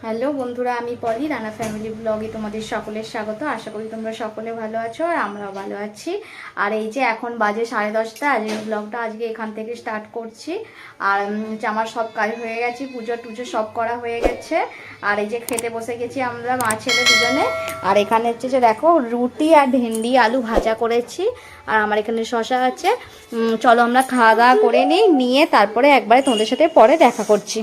Hello বন্ধুরা, আমি পলি Rana family ব্লগে তোমাদের সকলের স্বাগত। আশা করি তোমরা সকলে ভালো আছো আর আমরাও ভালো আছি। আর এই যে এখন বাজে 10:30, আজকে ব্লগটা আজকে এখান থেকে স্টার্ট করছি। আর আমার সব কাজ হয়ে গেছে, পুজো টুজো সব করা হয়ে গেছে। আর এই যে খেতে বসে গেছি আমরা মা ছেলে দুজনে। আর এখানে হচ্ছে যে দেখো রুটি আর ভেন্ডি আলু ভাজা করেছি। আর আমার এখানে শশা আছে। চলো আমরা খাওয়া দাওয়া করে নিয়ে তারপরে একবারে তোমাদের সাথে পরে দেখা করছি।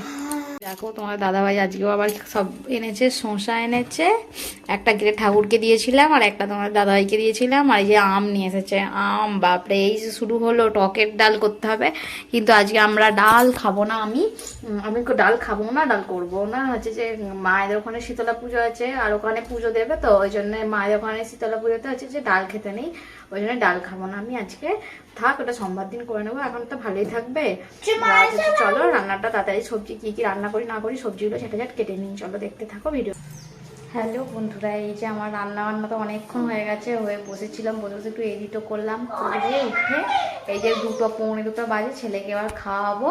দেখো তোমার দাদাভাই আজকেও আবার সব এনেছে, শসা এনেছে, একটা গেটে ঠাকুরকে দিয়েছিলাম আর একটা তোমার দাদাভাইকে দিয়েছিলাম। আর এই যে আম নিয়ে এসেছে, আম বাপরে এই যে শুরু হলো, টকের ডাল করতে হবে। কিন্তু আজকে আমরা ডাল খাবো না, আমি ডাল খাবো না, ডাল করবো না। হচ্ছে যে মায়েদের ওখানে শীতলা পুজো আছে আর ওখানে পুজো দেবে, তো ওই জন্য মায়েদের ওখানে শীতলা পুজোতে হচ্ছে যে ডাল খেতে নেই, ওই জন্য ডাল খাবো না আমি আজকে। থাক, ওটা সোমবার দিন করে নেবো, এখন তো ভালোই থাকবে। চলো রান্নাটা তাড়াতাড়ি, সবজি কি কি রান্না করি না করি সবজিগুলো ঝাঁটাঝাট কেটে নিই, চলো দেখতে থাকো ভিডিও। হ্যালো বন্ধুরা, এই যে আমার রান্না বান্না তো অনেকক্ষণ হয়ে গেছে, হয়ে বসেছিলাম, বসে বসে একটু এডিটও করলাম, করে উঠে এই যে 2:15 বাজে, ছেলেকে এবার খাওয়াবো।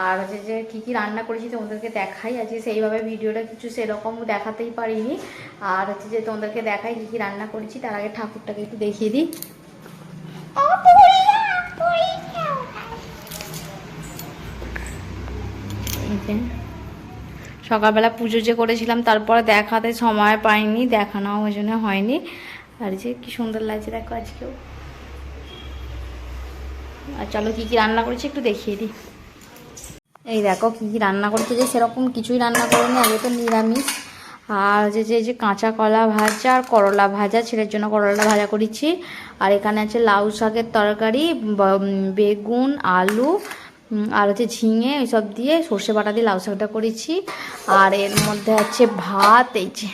আর হচ্ছে যে কী কী রান্না করেছি তোমাদেরকে দেখাই। আজকে সেইভাবে ভিডিওটা কিছু সেরকম দেখাতেই পারিনি। আর হচ্ছে যে তোমাদেরকে দেখাই কী কী রান্না করেছি। তার আগে ঠাকুরটাকে একটু দেখিয়ে দিই। সকালবেলা পুজো যে করেছিলাম তারপরে দেখাতে সময় পাইনি, দেখানো ওই জন্য হয়নি। আর যে কি সুন্দর লাগছে দেখো আজকেও। আর চলো কি কি রান্না করেছি একটু দেখিয়ে দিই। এই দেখো কি কি রান্না করেছি, যে সেরকম কিছুই রান্না করিনি, আগে তো নিরামিষ। আর যে কাঁচা কলা ভাজা আর করলা ভাজা, ছেলের জন্য করলা ভাজা করেছি। আর এখানে আছে লাউ শাকের তরকারি, বেগুন আলু আর হচ্ছে ঝিঙে এইসব দিয়ে সর্ষে বাটা দিয়ে লাউ শাকটা করেছি। আর এর মধ্যে আছে ভাত, এই যে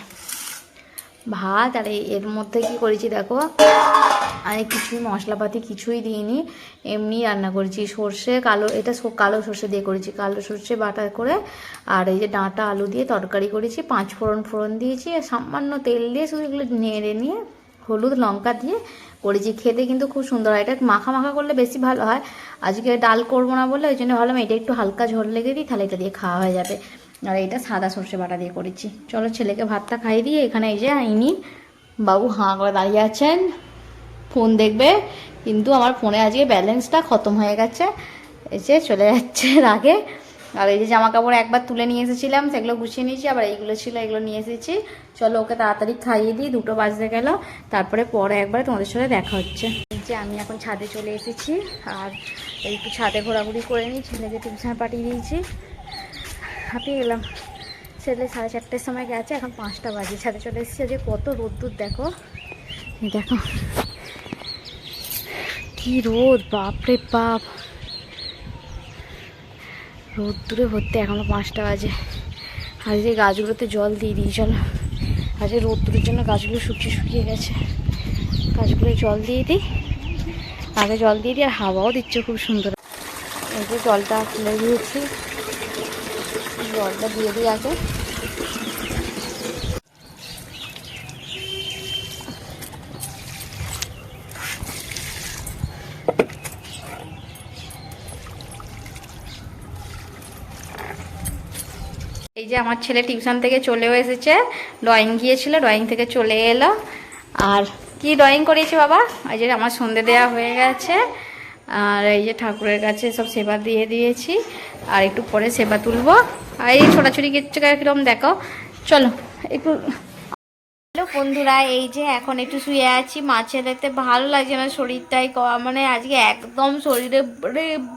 ভাত। আর এর মধ্যে কি করেছি দেখো, আমি কিছুই মশলাপাতি কিছুই দিইনি, এমনি রান্না করেছি। সর্ষে কালো, এটা কালো সর্ষে দিয়ে করেছি, কালো সর্ষে বাটা করে। আর এই যে ডাঁটা আলু দিয়ে তরকারি করেছি, 5 ফোড়ন দিয়েছি, আর সামান্য তেল দিয়ে শুধু এগুলো নেড়ে নিয়ে হলুদ লঙ্কা দিয়ে করেছি। খেতে কিন্তু খুব সুন্দর হয়, এটা মাখা মাখা করলে বেশি ভালো হয়। আজকে ডাল করবো না বলে ওই জন্য ভাবলাম এটা একটু হালকা ঝোল লেগে দিই, তাহলে এটা দিয়ে খাওয়া হয়ে যাবে। আর এটা সাদা সর্ষে বাটা দিয়ে করেছি। চলো ছেলেকে ভাতটা খাইয়ে দিয়ে, এখানে এই যে ইনি বাবু হাঁ করে দাঁড়িয়ে আছেন, ফোন দেখবে। কিন্তু আমার ফোনে আজকে ব্যালেন্সটা খতম হয়ে গেছে, এসে চলে যাচ্ছে রাগে। আর এই যে জামা কাপড় একবার তুলে নিয়ে এসেছিলাম, সেগুলো গুছিয়ে নিয়েছি, আবার এইগুলো ছিল এগুলো নিয়ে এসেছি। চলো ওকে তাড়াতাড়ি খাইয়ে দিই, 2টো বাজতে গেল, তারপরে পরে একবার তোমাদের সাথে দেখা হচ্ছে। যে আমি এখন ছাদে চলে এসেছি, আর একটু ছাদে ঘোরাঘুরি করে নিই, ছেলেকে টিউশন পাঠিয়ে দিয়েছি, হাঁপিয়ে গেলাম। ছেলে 4:30টার সময় গেছে, এখন 5টা বাজে, ছাদে চলে এসেছি। আজকে কত রোদ্দুর দেখো, দেখো কি রোদ, বাপরে বাপ, রোদ্দুরে ভর্তি, এখনো 5টা বাজে। আর যে গাছগুলোতে জল দিয়ে দিই, চলো আজকে রোদ্দুরের জন্য গাছগুলো শুকিয়ে গেছে, গাছগুলো জল দিয়ে দিই, আগে জল দিয়ে দিই। আর হাওয়াও দিচ্ছে খুব সুন্দর। এই যে জলটা তুলে দিয়েছি, জলটা দিয়ে দিই আগে। এই যে আমার ছেলে টিউশন থেকে চলেও এসেছে, ড্রয়িং গিয়েছিল, ড্রয়িং থেকে চলে এলো। আর কি ড্রয়িং করিয়েছে বাবা? এই যে আমার সন্ধে দেওয়া হয়ে গেছে, আর এই যে ঠাকুরের কাছে সব সেবা দিয়ে দিয়েছি, আর একটু পরে সেবা তুলবো। আর এই ছোটাছুটি কিছু কিরকম দেখো, চলো একটু। হ্যালো বন্ধুরা, এই যে এখন একটু শুয়ে আছি, মা ছেলেতে ভালো লাগছে না, শরীরটাই মানে আজকে একদম শরীরে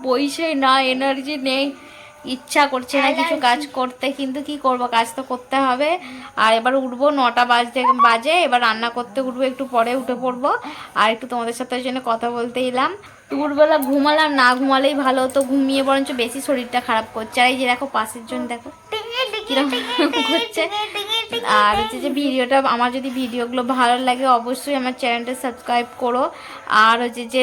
বইছে না, এনার্জি নেই, ইচ্ছা করছে না কিছু কাজ করতে, কিন্তু কি করব, কাজ তো করতে হবে। আর এবার উঠবো 9টা বাজে, এবার রান্না করতে উঠবো, একটু পরে উঠে পড়বো। আর একটু তোমাদের সাথে ওই জন্য কথা বলতে এলাম। দুপুরবেলা ঘুমালাম, না ঘুমালেই ভালো হতো, ঘুমিয়ে বরঞ্চ বেশি শরীরটা খারাপ করছে। আর এই যে দেখো পাশের জন দেখো কিরকম করছে। আর হচ্ছে যে ভিডিওটা, আমার যদি ভিডিওগুলো ভালো লাগে অবশ্যই আমার চ্যানেলটা সাবস্ক্রাইব করো। আর হচ্ছে যে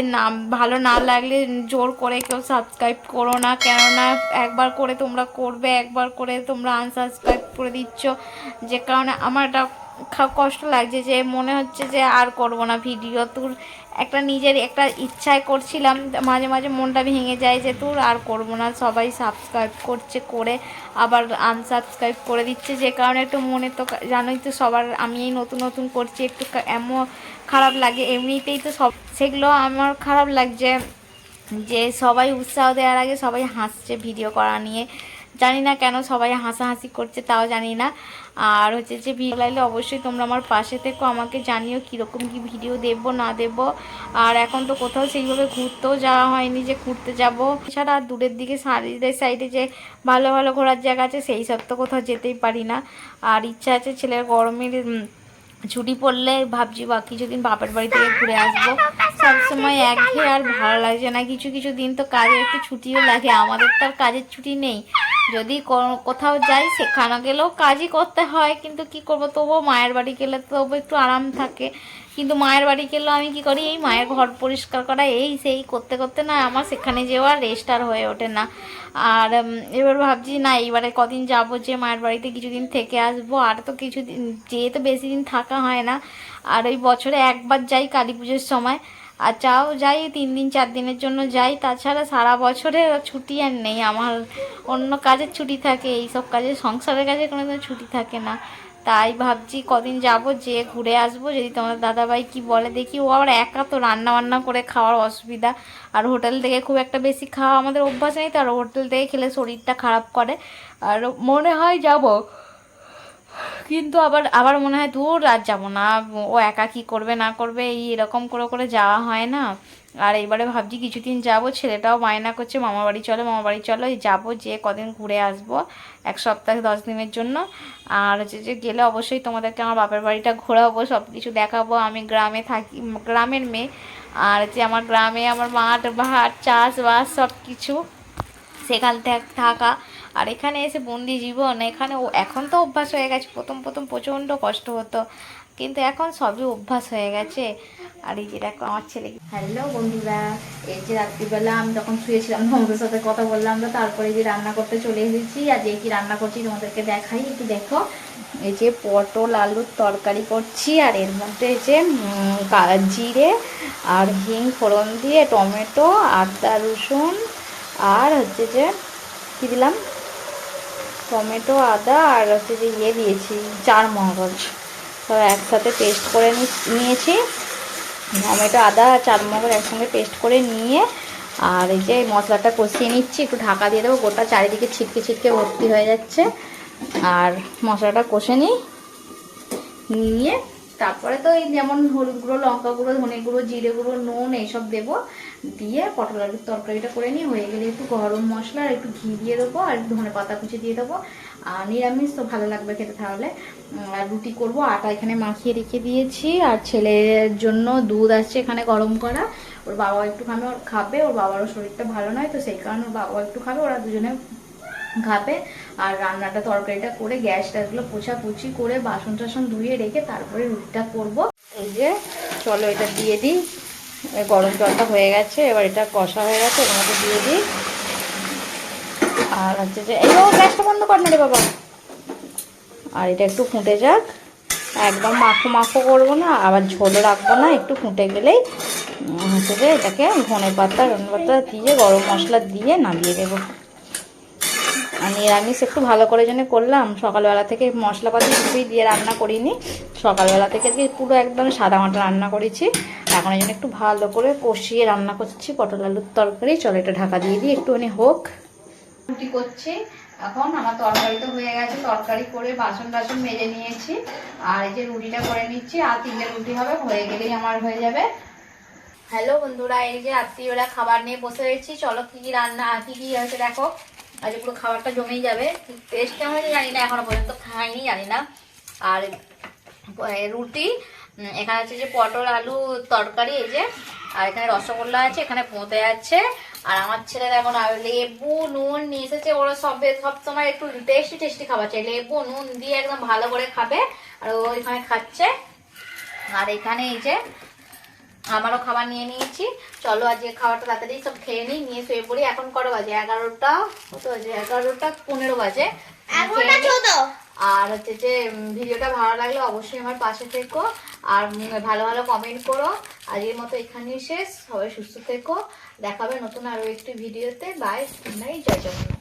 ভালো না লাগলে জোর করে কেউ সাবস্ক্রাইব করো না, কেননা একবার করে তোমরা করবে, একবার করে তোমরা আনসাবস্ক্রাইব করে দিচ্ছ, যে কারণে আমার এটা কষ্ট লাগছে, যে মনে হচ্ছে যে আর করব না ভিডিও। তোর একটা নিজের একটা ইচ্ছায় করছিলাম, মাঝে মাঝে মনটা ভেঙে যায় যে তোর আর করব না। সবাই সাবস্ক্রাইব করছে, করে আবার আনসাবস্ক্রাইব করে দিচ্ছে, যে কারণে একটু মনে তো জানোই তো সবার, আমি এই নতুন নতুন করছি, একটু এমন খারাপ লাগে এমনিতেই তো সব, সেগুলো আমার খারাপ লাগছে যে সবাই উৎসাহ দেওয়ার আগে সবাই হাসছে ভিডিও করা নিয়ে। জানি না কেন সবাই হাসাহাসি করছে, তাও জানি না। আর হচ্ছে যে ভিডিও লাগলে অবশ্যই তোমরা আমার পাশে থেকো, আমাকে জানিও কীরকম কী ভিডিও দেব না দেব। আর এখন তো কোথাও সেইভাবে ঘুরতেও যাওয়া হয়নি যে ঘুরতে যাব, এছাড়া আর দূরের দিকে সাইডে সাইডে যে ভালো ভালো ঘোরার জায়গা আছে সেই সব তো কোথাও যেতেই পারি না। আর ইচ্ছা আছে ছেলের গরমের ছুটি পড়লে ভাবছি বা কিছুদিন বাপের বাড়ি থেকে ঘুরে আসবো। সবসময় একঘেয়ে আর ভালো লাগছে না, কিছু কিছু দিন তো কাজের একটু ছুটিও লাগে, আমাদের তো আর কাজের ছুটি নেই। যদি কোথাও যাই সেখানে গেলেও কাজই করতে হয়, কিন্তু কি করব, তবুও মায়ের বাড়ি গেলে তবু একটু আরাম থাকে। কিন্তু মায়ের বাড়ি গেলেও আমি কি করি, এই মায়ের ঘর পরিষ্কার করা এই সেই করতে করতে না আমার সেখানে যাওয়া রেস্ট আর হয়ে ওঠে না। আর এবার ভাবছি না এইবারে কদিন যাব, যে মায়ের বাড়িতে কিছুদিন থেকে আসবো। আর তো কিছুদিন যেয়ে তো বেশি দিন থাকা হয় না, আর ওই বছরে একবার যাই কালী পুজোর সময়, আর চাও যাই 3 দিন 4 দিনের জন্য যাই, তাছাড়া সারা বছরে ছুটি আর নেই আমার। অন্য কাজের ছুটি থাকে, এইসব কাজে সংসারের কাজে কোনো ছুটি থাকে না। তাই ভাবছি কদিন যাব, যে ঘুরে আসবো। যদি তোমার দাদাভাই কি বলে দেখি। ও আবার একা তো রান্না বান্না করে খাওয়ার অসুবিধা, আর হোটেল থেকে খুব একটা বেশি খাওয়া আমাদের অভ্যাস নেই তো, আর হোটেল থেকে খেলে শরীরটা খারাপ করে। আর মনে হয় যাব, কিন্তু আবার আবার মনে হয় দূর আর যাবো না, ও একা কি করবে না করবে, এই এরকম করে করে যাওয়া হয় না। আর এইবারে ভাবছি কিছুদিন যাব, ছেলেটাও বায়না করছে মামা বাড়ি চলো মামা বাড়ি চলো, এই যাবো, যে কদিন ঘুরে আসবো 1 সপ্তাহ 10 দিনের জন্য। আর হচ্ছে যে গেলে অবশ্যই তোমাদেরকে আমার বাপের বাড়িটা ঘোরাবো, সব কিছু দেখাবো। আমি গ্রামে থাকি, গ্রামের মেয়ে, আর যে আমার গ্রামে আমার মাঠ ঘাট চাষবাস সব কিছু সেখান থেকে থাকা। আর এখানে এসে বন্দি জীবন, এখানে এখন তো অভ্যাস হয়ে গেছে, প্রথম প্রথম প্রচণ্ড কষ্ট হতো, কিন্তু এখন সবই অভ্যাস হয়ে গেছে। আর এই যে দেখো আমার ছেলে। হ্যালো বন্ধুরা, এই যে রাত্রিবেলা আমি তখন শুয়েছিলাম, তোমাদের সাথে কথা বললাম, তো তারপরে যে রান্না করতে চলে এসেছি। আর যে কি রান্না করছি তোমাদেরকে দেখাই, একটু দেখো। এই যে পটল আলুর তরকারি করছি, আর এর মধ্যে যে জিরে আর হিং ফোড়ন দিয়ে টমেটো আদা রসুন আর হচ্ছে যে কী দিলাম, টমেটো আদা আর হচ্ছে যে দিয়েছি চারমগজ, সব একসাথে পেস্ট করে নিয়েছি। টমেটো আদা আর চারমগজ একসঙ্গে পেস্ট করে নিয়ে, আর এই যে মশলাটা কষিয়ে নিচ্ছি, একটু ঢাকা দিয়ে দেবো, গোটা চারিদিকে ছিটকে ছিটকে ভর্তি হয়ে যাচ্ছে। আর মশলাটা কষে নিয়ে তারপরে তো এই যেমন হলুদ গুঁড়ো লঙ্কা গুঁড়ো ধনে গুঁড়ো জিরে গুঁড়ো নুন এইসব দেবো, দিয়ে পটল আলুর তরকারিটা করে নিই। হয়ে গেলে একটু গরম মশলা আর একটু ঘি দিয়ে দেবো, আর একটু ধনে পাতা কুচি দিয়ে দেবো। আর নিরামিষ তো ভালো লাগবে খেতে তাহলে। আর রুটি করবো, আটা এখানে মাখিয়ে রেখে দিয়েছি। আর ছেলের জন্য দুধ আসছে এখানে গরম করা, ওর বাবা একটু খাবে, ওর বাবারও শরীরটা ভালো নয়, তো সেই কারণে ওর বাবা একটু খাবে, ওরা দুজনে খাবে। আর রান্নাটা তরকারিটা করে গ্যাস ট্যাসগুলো পোছাপুছি করে বাসন টাসন ধুয়ে রেখে তারপরে রুটিটা করবো। এই যে চলো এটা দিয়ে দিই, গরম জলটা হয়ে গেছে, এবার এটা কষা হয়ে গেছে, এর মধ্যে দিয়ে দিই। আর হচ্ছে যে এই গ্যাসটা বন্ধ কর না রে বাবা। আর এটা একটু ফুটে যাক, একদম মাখো মাখো করবো না, আবার ঝোলও রাখবো না, একটু ফুটে গেলেই হচ্ছে যে এটাকে ধনে পাতা দিয়ে গরম মশলা দিয়ে নামিয়ে দেবো। আর নিরামিষ একটু ভালো করে জন্য করলাম, সকালবেলা থেকে মশলাপাতি কিছুই দিয়ে রান্না করিনি, সকালবেলা থেকে পুরো একদম সাদা মাটা রান্না করেছি। এখন এই জন্য একটু ভালো করে কষিয়ে রান্না করছি পটল আলুর তরকারি। চলো এটা ঢাকা দিয়ে দিই, একটুখানি হোক। রুটি করছি এখন, আমার তরকারি তো হয়ে গেছে, তরকারি করে বাসন টাসন মেজে নিয়েছি। আর এই যে রুটিটা করে নিচ্ছি, আর 3টে রুটি হবে, হয়ে গেলেই আমার হয়ে যাবে। হ্যালো বন্ধুরা, এই যে রাত্রিবেলা খাবার নিয়ে বসে রয়েছি। চলো কি কি রান্না কি কি হয়েছে দেখো। আজ পুরো খাবারটা জমেই যাবে, টেস্ট কেমন হয়েছে জানি না, এখনো পর্যন্ত খাইনি, জানি না। আর রুটি এখানে আছে যে পটল আলু তরকারি, এই যে, আর এখানে রসগোল্লা আছে, এখানে পোঁতে আছে। আর আমার ছেলের এখন লেবু নুন নিয়ে এসেছে, ওরা সব সময় একটু টেস্টি টেস্টি খাবার চাই, লেবু নুন দিয়ে একদম ভালো করে খাবে, আর ও এখানে খাচ্ছে। আর এখানে এই যে আমারও খাবার নিয়ে নিয়েছি। চলো আজকে খাবারটা তাড়াতাড়ি সব খেয়ে নিই, নিয়ে শুয়ে পড়ি। এখন কটা বাজে? 11টা, কত বাজে? 11টা 15 বাজে। আর হচ্ছে যে ভিডিওটা ভালো লাগলে অবশ্যই আমার পাশে থেকো আর ভালো ভালো কমেন্ট করো। আজকের মতো এখানেই শেষ, সবাই সুস্থ থেকো, দেখাবে নতুন আরো একটি ভিডিওতে। বাই, গুড নাইট, জয় জগন্নাথ।